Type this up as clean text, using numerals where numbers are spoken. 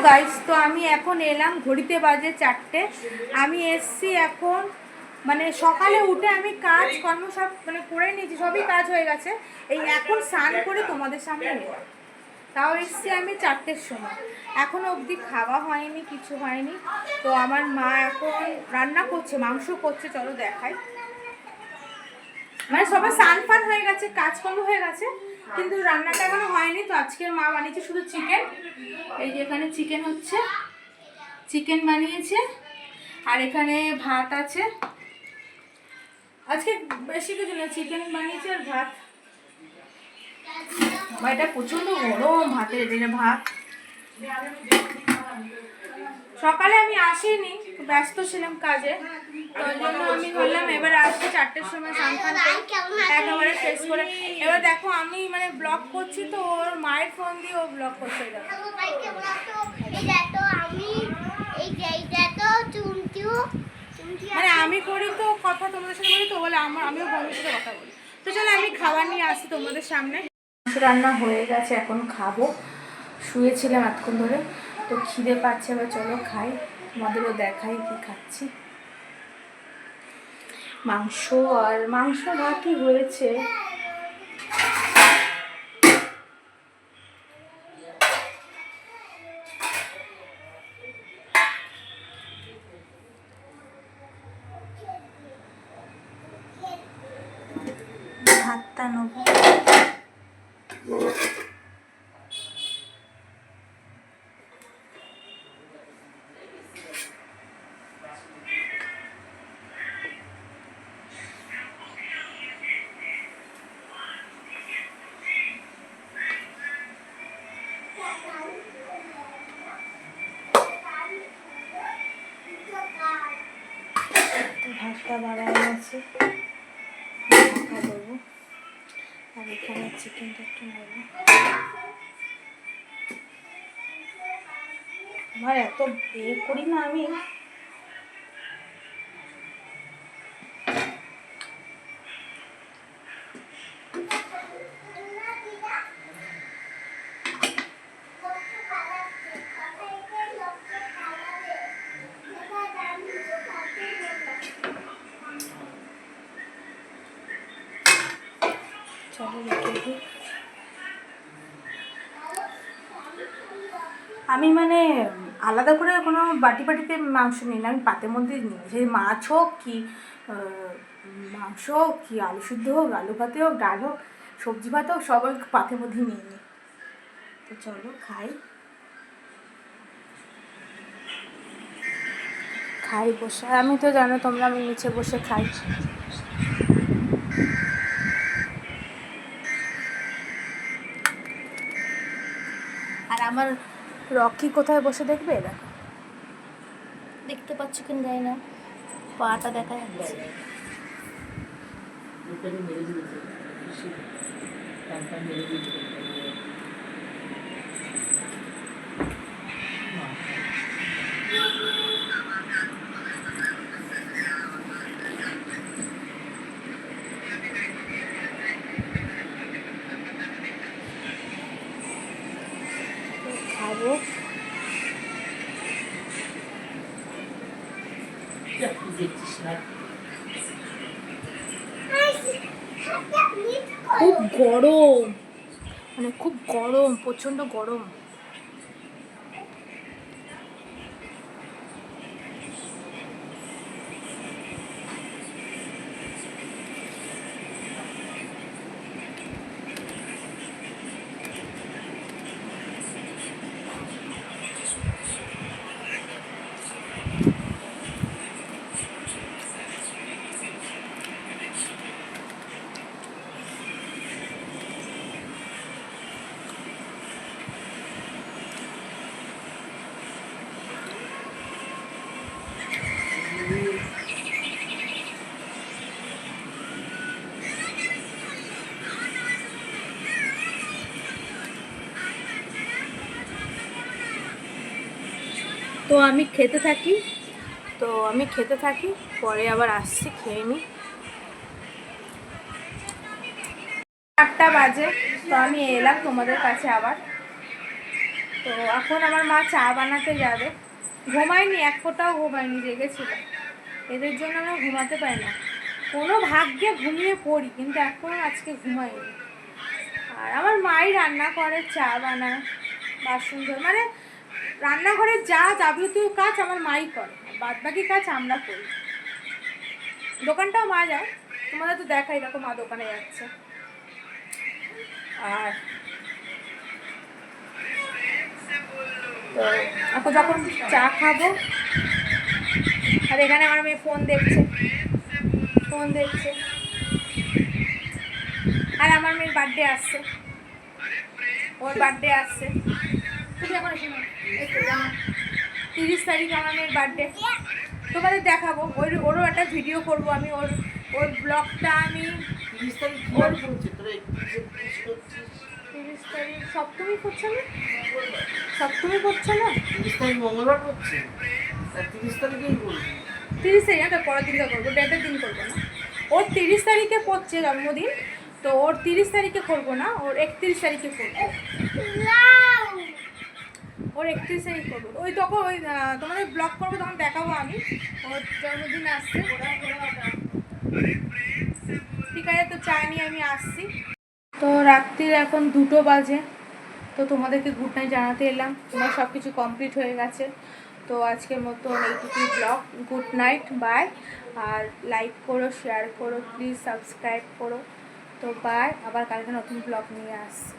Guys, তো আমি এখন এলাম, ঘড়িতে বাজে 4টে। আমি এসছি এখন, মানে সকালে উঠে আমি কাজ কর্ম সব মানে করে নিয়েছি, সবই কাজ হয়ে গেছে। এই এখন স্নান করে তোমাদের সামনে এলাম। তাও এসছি আমি 4টের সময়, এখনো অবধি খাওয়া হয়নি, কিছু হয়নি। তো আমার মা এখন রান্না করছে, মাংস করছে, চলো দেখাই। মানে সবাই স্নান ফান হয়ে গেছে, কাজকর্ম হয়ে গেছে, কিন্তু রান্নাটা এখনো হয়নি। তো আজকের মা বানিয়েছে শুধু চিকেন। এই যে এখানে চিকেন হচ্ছে, চিকেন বানিয়েছে, আর এখানে ভাত আছে। আজকে বেশি কিছু না, চিকেন বানিয়েছে আর ভাত। এটা প্রচন্ড গরম, ভাতের এটা ভাত। সকালে আমি আসিনি, ব্যস্ত ছিলাম কাজে, তো ওই জন্য আমি বললাম এবার আসছি 4টের সময় স্নান ফান একেবারে শেষ করে। এবার দেখো আমি মানে ব্লগ করছি, তো ওর মায়ের ফোন দিয়ে ও ব্লগ করছে। মানে আমি করি তো কথা তোমাদের সাথে বলি, তো বলে আমিও বন্ধুর সাথে কথা বলি। তো চলো আমি খাবার নিয়ে আসি তোমাদের সামনে। রান্না হয়ে গেছে, এখন খাবো। শুয়েছিলাম এতক্ষণ ধরে, তো খিদে পাচ্ছে, এবার চলো খাই, তোমাদেরও দেখাই কি খাচ্ছি। মাংস আর মাংস ভাতই হয়েছে। ভাতটা নেবো। ভাতটা বাড়ানো আছে, ঢাকা দেবো। আর এখানে চিকেনটা একটু নেবো। আমার এত করি না আমি। চলো রেখে দিই। আমি মানে আলাদা করে কোনো বাটিতে মাংস নিই না, আমি পাতের মধ্যে নিই। সেই মাছ হোক কি মাংস হোক কি আলু সিদ্ধ হোক, আলু ভাতে হোক, ডাল হোক, সবজি ভাত হোক, সব পাতের মধ্যে নিয়ে নিই। তো চলো খাই খাই বসে। আমি তো জানো তোমরা, আমি নিচে বসে খাই। আর আমার রকি কোথায় বসে দেখবে, দেখো, দেখতে পাচ্ছ কিনা জানি না, পাটা দেখা যাচ্ছে। খাবো। খুব গরম, মানে খুব গরম, প্রচন্ড গরম। তো আমি খেতে থাকি, পরে আবার আসছি, খেয়ে নিই। 8টা বাজে, তো আমি এলাম তোমাদের কাছে আবার। তো এখন আমার মা চা বানাতে যাবে। ঘুমায়নি, এক ফোঁটাও ঘুমায়নি, জেগেছিল। এদের জন্য আমরা ঘুমাতে পারি না, কোনো ভাগ্যে ঘুমিয়ে পড়ি, কিন্তু এখন আজকে ঘুমাইনি। আর আমার মাই রান্না করে, চা বানায়, বাসন ধোয়, মানে রান্নাঘরের যা যাবতীয় কাজ আমার মাই করে, বাদ বাকি কাজ আমরা করি। দোকানটাও মা যায়, তোমাদের তো দেখাই, দেখো মা দোকানে যাচ্ছে। আর তো এখন যখন চা খাবো, আর এখানে আমার মেয়ে ফোন দেখছে। আর আমার মেয়ের বার্থডে আসছে, ওর বার্থডে আসছে 30 তারিখ আমার মেয়ের বার্থডে। তোমাদের দেখাবো, ওরও একটা ভিডিও করবো আমি, ওর ব্লগটা আমি 30 তারিখ সপ্তমী করছে না, সপ্তমী করছে না, 30 তারিখ মঙ্গলবার করছে, 30 তারিখেই করবো। 30 তারিখ না, তো পরের দিনটা করবো, ডেটের দিন করবো না। ওর 30 তারিখে পড়ছে জন্মদিন, তো ওর 30 তারিখে করবো না, ওর 31 তারিখে করবো। ওর 31 তারিখ করবো, ওই তখন ওই তোমাদের ব্লগ করবো, তখন দেখাবো আমি, ওর জন্মদিন আসছে। ঠিক আছে, তো চা নিয়ে আমি আসছি। তো রাত্রির এখন 2টো বাজে, তো তোমাদেরকে গুড নাইট জানাতে এলাম। তোমার সব কিছু কমপ্লিট হয়ে গেছে। তো আজকের মতো এইটুকুই ব্লগ। Good night, bye. আর লাইক করো, শেয়ার করো, প্লিজ সাবস্ক্রাইব করো। তো বাই, আবার কালকে নতুন ব্লগ নিয়ে আসছি।